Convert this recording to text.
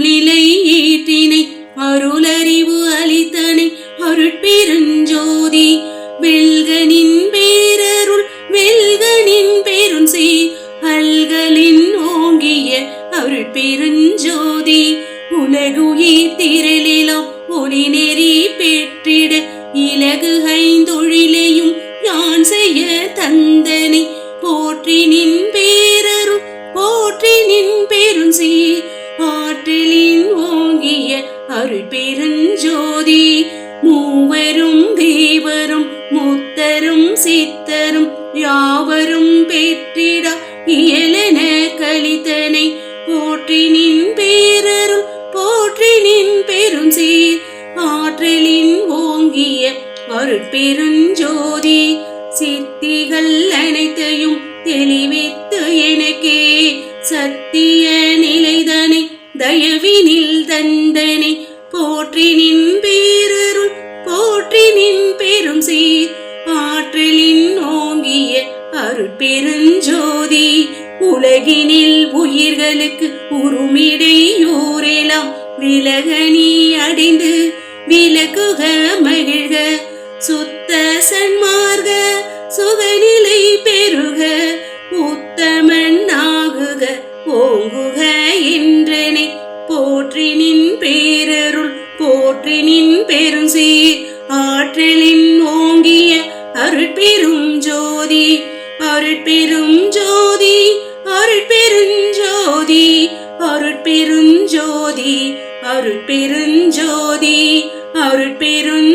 அருள்நிலை ஈட்டினை அருளறிவு அளித்தனை அருட்பெருஞ்சோதி வெல்கனின் பேரருள் வெல்கனின் பெருஞ்சீ அல்களின் ஓங்கிய அருட்பெருஞ்சோதி உலகுயிர் திரளிலாம் ஒளி நெறி பெற்றிட இலகு ஐந்தொழிலையும் யான் செய்ய தந்தனை போற்றி நின் பேரருள் போற்றி நின் பெருஞ்சீ ஆற்றலின் ஓங்கிய அருட்பெருஞ்சோதி மூவரும் தேவரும் முத்தரும் சித்தரும் யாவரும் பெற்றிட இயலென கலித்தனை போற்றி நின் பேரருள் போற்றி நின் பெருஞ்சீர் ஆற்றலின் ஓங்கிய அருட்பெருஞ்சோதி சித்திகள் அனைத்தையும் தெளிவித்து எனக்கே சத்திய நிலைதனை தயவினில் தந்தனை போற்றி நின் பேரருள் போற்றி நின் பெருஞ்சீர் ஆற்றலின் ஓங்கிய அருட்பெருஞ்சோதி உலகினில் உயிர்களுக்கு உருமிடையூரெல்லாம் விலகனி அடைந்து விலகுக மகிழ்க சுத்த சன்மார்க்க சுகநிலை பெருக உத்தமன் ஆகுக ஓங்குக என்றனை போற்றி நின் பேரருள் போற்றி நின் பெருஞ்சீர் ஆற்றலின் ஓங்கிய அருட்பெரும் ஜோதி அருட்பெரும் ஜோதி அருட்பெருஞ்சோதி அருட்பெருஞ்சோதி அருட்பெருஞ்சோதி அருட்பெரும்